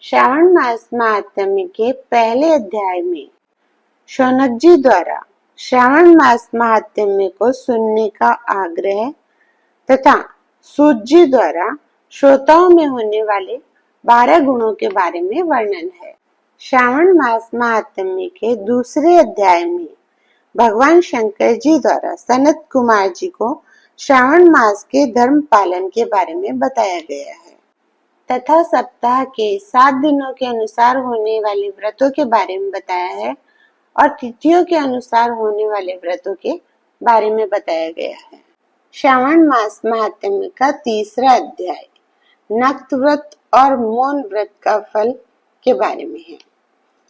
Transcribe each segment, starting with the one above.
श्रावण मास महात्म्य के पहले अध्याय में शौनक जी द्वारा श्रावण मास महात्म्य को सुनने का आग्रह तथा सूत जी द्वारा श्रोताओं में होने वाले 12 गुणों के बारे में वर्णन है। श्रावण मास महात्म्य के दूसरे अध्याय में भगवान शंकर जी द्वारा सनत कुमार जी को श्रावण मास के धर्म पालन के बारे में बताया गया है तथा सप्ताह के 7 दिनों के अनुसार होने वाले व्रतों के बारे में बताया है और तिथियों के अनुसार होने वाले व्रतों के बारे में बताया गया है। श्रावण मास महात्म्य का तीसरा अध्याय नक्त व्रत और मौन व्रत का फल के बारे में है।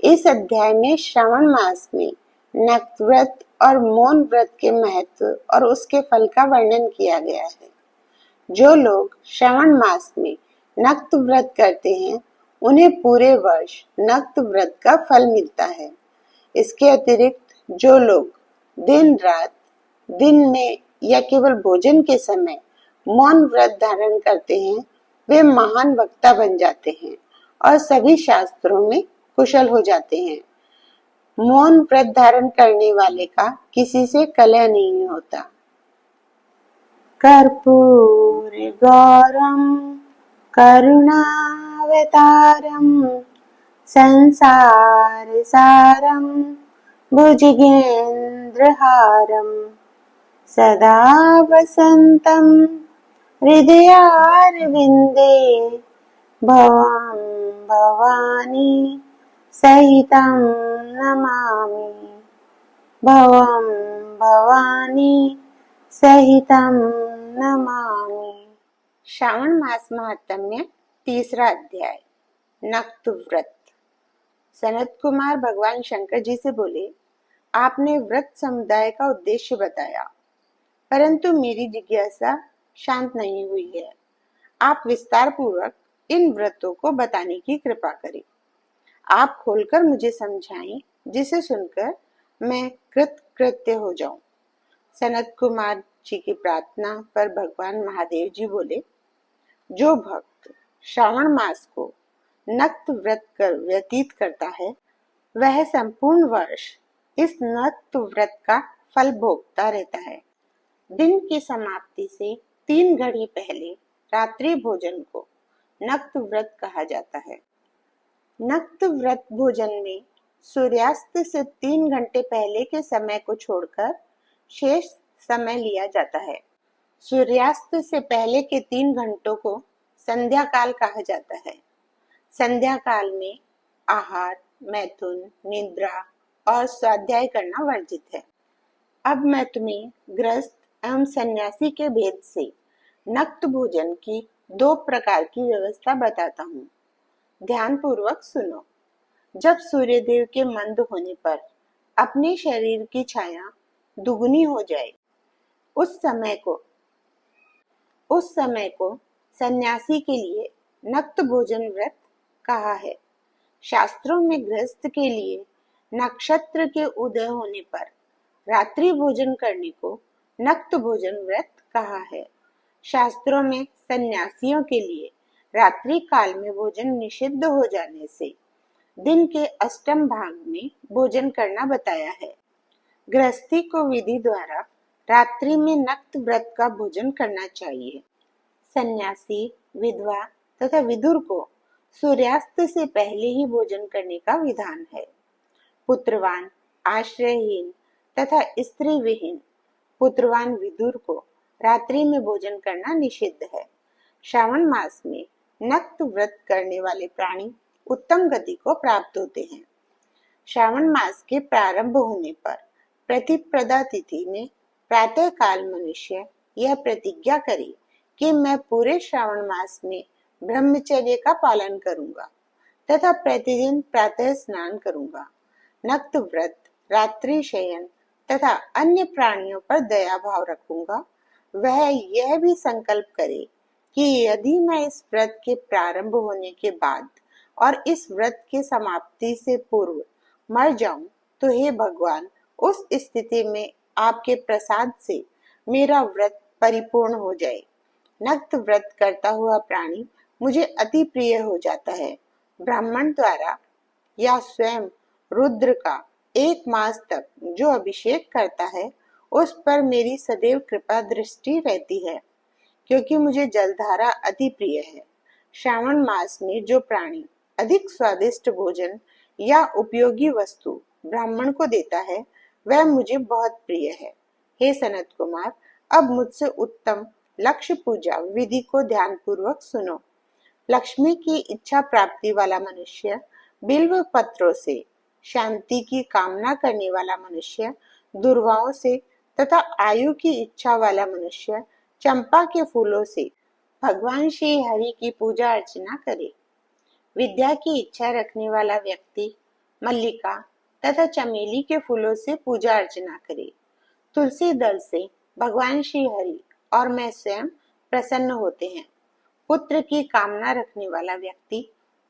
इस अध्याय में श्रावण मास में नक्त व्रत और मौन व्रत के महत्व और उसके फल का वर्णन किया गया है। जो लोग श्रावण मास में नक्त व्रत करते हैं उन्हें पूरे वर्ष नक्त व्रत का फल मिलता है। इसके अतिरिक्त जो लोग दिन रात दिन में या केवल भोजन के समय मौन व्रत धारण करते हैं वे महान वक्ता बन जाते हैं और सभी शास्त्रों में कुशल हो जाते हैं। मौन व्रत धारण करने वाले का किसी से कलह नहीं होता। कर्पूर गौरम करुणावतारम संसार सारम भुजगेन्द्रहारम सदा वसंतम हृदयारविंदे भवं भवानी सहितं नमामि भवं भवानी सहितं नमामि। श्रावण मास महात्म्य तीसरा अध्याय नक्त व्रत। सनत कुमार भगवान शंकर जी से बोले, आपने व्रत समुदाय का उद्देश्य बताया, परंतु मेरी जिज्ञासा शांत नहीं हुई है। आप विस्तार पूर्वक इन व्रतों को बताने की कृपा करें। आप खोलकर मुझे समझाएं, जिसे सुनकर मैं कृतकृत्य हो जाऊं। सनत कुमार जी की प्रार्थना पर भगवान महादेव जी बोले, जो भक्त श्रावण मास को नक्त व्रत कर व्यतीत करता है वह संपूर्ण वर्ष इस नक्त व्रत का फल भोगता रहता है। दिन की समाप्ति से 3 घड़ी पहले रात्रि भोजन को नक्त व्रत कहा जाता है। नक्त व्रत भोजन में सूर्यास्त से 3 घंटे पहले के समय को छोड़कर शेष समय लिया जाता है। सूर्यास्त से पहले के 3 घंटों को संध्या काल कहा जाता है। संध्या काल में आहार, मैथुन, निद्रा और स्वाध्याय करना वर्जित है। अब मैं तुम्हें गृहस्थ एवं सन्यासी के भेद से नक्त भोजन की 2 प्रकार की व्यवस्था बताता हूँ। ध्यान पूर्वक सुनो। जब सूर्यदेव के मंद होने पर अपने शरीर की छाया दुगुनी हो जाए, उस समय को सन्यासी के लिए नक्त भोजन व्रत कहा है। शास्त्रों में गृहस्थ के लिए नक्षत्र के उदय होने पर रात्रि भोजन करने को नक्त भोजन व्रत कहा है। शास्त्रों में सन्यासियों के लिए रात्रि काल में भोजन निषिद्ध हो जाने से दिन के अष्टम भाग में भोजन करना बताया है। गृहस्थी को विधि द्वारा रात्रि में नक्त व्रत का भोजन करना चाहिए। सन्यासी, विधवा तथा विधुर को सूर्यास्त से पहले ही भोजन करने का विधान है। पुत्रवान, आश्रयहीन तथा स्त्री विहीन पुत्रवान विधुर को रात्रि में भोजन करना निषिद्ध है। श्रावण मास में नक्त व्रत करने वाले प्राणी उत्तम गति को प्राप्त होते हैं। श्रावण मास के प्रारंभ होने पर प्रतिप्रदा तिथि में प्रातः काल मनुष्य यह प्रतिज्ञा करे कि मैं पूरे श्रावण मास में ब्रह्मचर्य का पालन करूंगा तथा प्रतिदिन प्रातः स्नान करूंगा। नक्त व्रत, रात्रि शयन तथा अन्य प्राणियों पर दया भाव रखूंगा। वह यह भी संकल्प करे कि यदि मैं इस व्रत के प्रारंभ होने के बाद और इस व्रत के समाप्ति से पूर्व मर जाऊं तो हे भगवान, उस स्थिति में आपके प्रसाद से मेरा व्रत परिपूर्ण हो जाए। नक्त व्रत करता हुआ प्राणी मुझे अति प्रिय हो जाता है ब्राह्मण द्वारा या स्वयं रुद्र का 1 मास तक जो अभिषेक करता है उस पर मेरी सदैव कृपा दृष्टि रहती है, क्योंकि मुझे जलधारा अति प्रिय है। श्रावण मास में जो प्राणी अधिक स्वादिष्ट भोजन या उपयोगी वस्तु ब्राह्मण को देता है वह मुझे बहुत प्रिय है। हे सनत कुमार, अब मुझसे उत्तम लक्ष्य पूजा विधि को ध्यान पूर्वक सुनो। लक्ष्मी की इच्छा प्राप्ति वाला मनुष्य बिल्व पत्रों से, शांति की कामना करने वाला मनुष्य दुर्वाओं से तथा आयु की इच्छा वाला मनुष्य चंपा के फूलों से भगवान श्री हरि की पूजा अर्चना करे। विद्या की इच्छा रखने वाला व्यक्ति मल्लिका तथा चमेली के फूलों से पूजा अर्चना करे। तुलसी दल से भगवान श्री हरि और मैं स्वयं प्रसन्न होते हैं। पुत्र की कामना रखने वाला व्यक्ति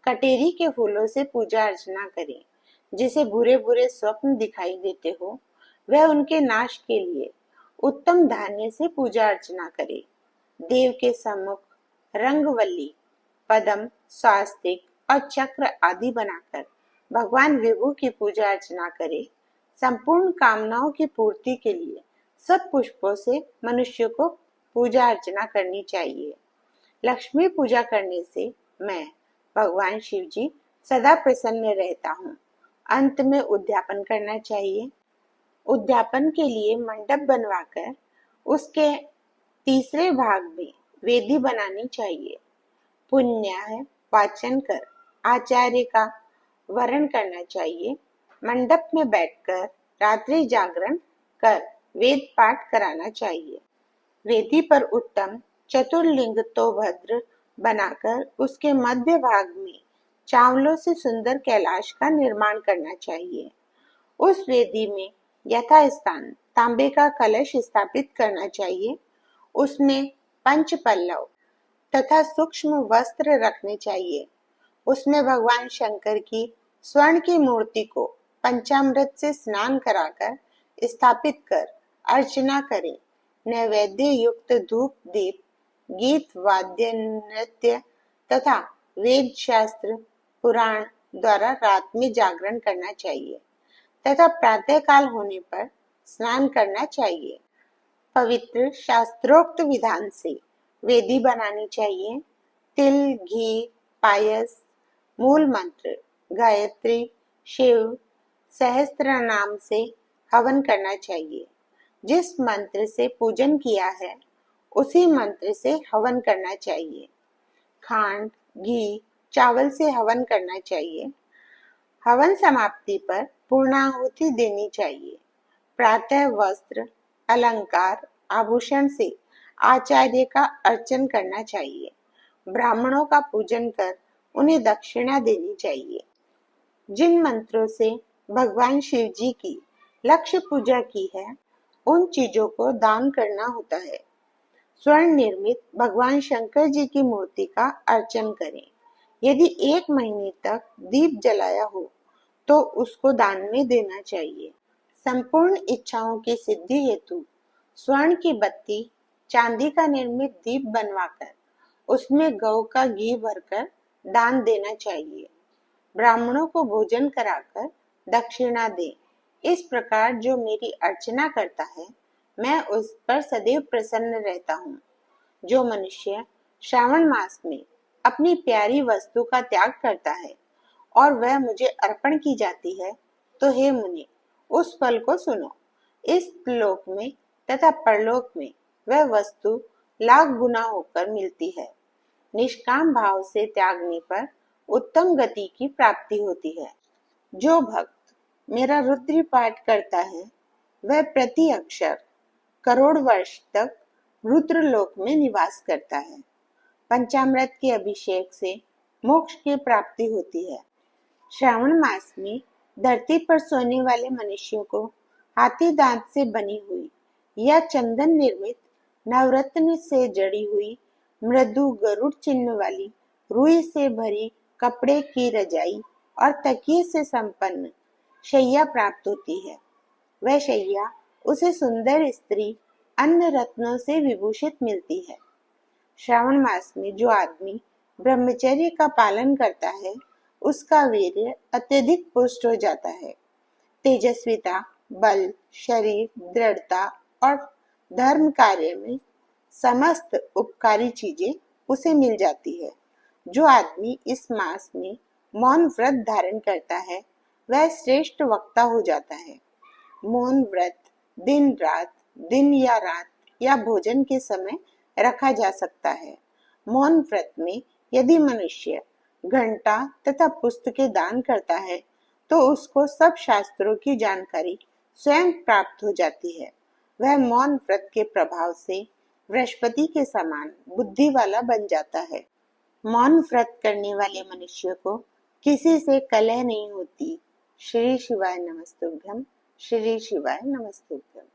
कटेरी के फूलों से पूजा अर्चना करे। जिसे बुरे बुरे स्वप्न दिखाई देते हो वह उनके नाश के लिए उत्तम धान्य से पूजा अर्चना करे। देव के सम्मुख रंगवल्ली, पद्म, स्वास्तिक और चक्र आदि बनाकर भगवान विभु की पूजा अर्चना करे। संपूर्ण कामनाओं की पूर्ति के लिए सब पुष्पों से मनुष्य को पूजा अर्चना करनी चाहिए। लक्ष्मी पूजा करने से मैं भगवान शिव जी सदा प्रसन्न रहता हूँ। अंत में उद्यापन करना चाहिए। उद्यापन के लिए मंडप बनवाकर उसके तीसरे भाग में वेदी बनानी चाहिए। पुण्य वाचन कर आचार्य का वरण करना चाहिए। मंडप में बैठकर रात्रि जागरण कर वेद पाठ कराना चाहिए। वेदी पर उत्तम चतुर्लिंग तो भद्र बनाकर उसके मध्य भाग में चावलों से सुंदर कैलाश का निर्माण करना चाहिए। उस वेदी में यथास्थान तांबे का कलश स्थापित करना चाहिए। उसमें पंच पल्लव तथा सूक्ष्म वस्त्र रखने चाहिए। उसमें भगवान शंकर की स्वर्ण की मूर्ति को पंचामृत से स्नान कराकर स्थापित कर अर्चना करें। नैवेद्य युक्त धूप दीप, गीत वाद्य नृत्य तथा वेद शास्त्र पुराण द्वारा रात में जागरण करना चाहिए तथा प्रातः काल होने पर स्नान करना चाहिए। पवित्र शास्त्रोक्त विधान से वेदी बनानी चाहिए। तिल, घी, पायस, मूल मंत्र, गायत्री, शिव सहस्त्र नाम से हवन करना चाहिए। जिस मंत्र से पूजन किया है उसी मंत्र से हवन करना चाहिए। खांड, घी, चावल से हवन करना चाहिए। हवन समाप्ति पर पूर्णाहुति देनी चाहिए। प्रातः वस्त्र, अलंकार, आभूषण से आचार्य का अर्चन करना चाहिए। ब्राह्मणों का पूजन कर उन्हें दक्षिणा देनी चाहिए। जिन मंत्रों से भगवान शिव जी की लक्ष्य पूजा की है उन चीजों को दान करना होता है। स्वर्ण निर्मित भगवान शंकर जी की मूर्ति का अर्चन करें। यदि 1 महीने तक दीप जलाया हो तो उसको दान में देना चाहिए। संपूर्ण इच्छाओं की सिद्धि हेतु स्वर्ण की बत्ती, चांदी का निर्मित दीप बनवाकर उसमें गौ का घी भरकर दान देना चाहिए। ब्राह्मणों को भोजन कराकर दक्षिणा दे। इस प्रकार जो मेरी अर्चना करता है मैं उस पर सदैव प्रसन्न रहता हूँ। जो मनुष्य श्रावण मास में अपनी प्यारी वस्तु का त्याग करता है और वह मुझे अर्पण की जाती है तो हे मुनि, उस फल को सुनो। इस लोक में तथा परलोक में वह वस्तु लाख गुना होकर मिलती है। निष्काम भाव से त्यागने पर उत्तम गति की प्राप्ति होती है। जो भक्त मेरा रुद्री पाठ करता है वह प्रति अक्षर करोड़ वर्ष तक रुद्र लोक में निवास करता है। पंचामृत के अभिषेक से मोक्ष की प्राप्ति होती है। श्रावण मास में धरती पर सोने वाले मनुष्यों को हाथी दांत से बनी हुई या चंदन निर्मित नवरत्न से जड़ी हुई मृदु गरुड़ चिन्ह वाली रुई से भरी कपड़े की रजाई और तकिए से संपन्न शैया प्राप्त होती है। वह शैया उसे सुंदर स्त्री अन्य रत्नों से विभूषित मिलती है। श्रावण मास में जो आदमी ब्रह्मचर्य का पालन करता है उसका वीर्य अत्यधिक पुष्ट हो जाता है। तेजस्विता, बल, शरीर, दृढ़ता और धर्म कार्य में समस्त उपकारी चीजें उसे मिल जाती है। जो आदमी इस मास में मौन व्रत धारण करता है वह श्रेष्ठ वक्ता हो जाता है। मौन व्रत दिन रात, दिन या रात या भोजन के समय रखा जा सकता है। मौन व्रत में यदि मनुष्य घंटा तथा पुस्तकें दान करता है तो उसको सब शास्त्रों की जानकारी स्वयं प्राप्त हो जाती है। वह मौन व्रत के प्रभाव से बृहस्पति के समान बुद्धि वाला बन जाता है। मौन व्रत करने वाले मनुष्य को किसी से कलह नहीं होती। श्री शिवाय नमस्तुभ्यम। श्री शिवाय नमस्तुभ्यम।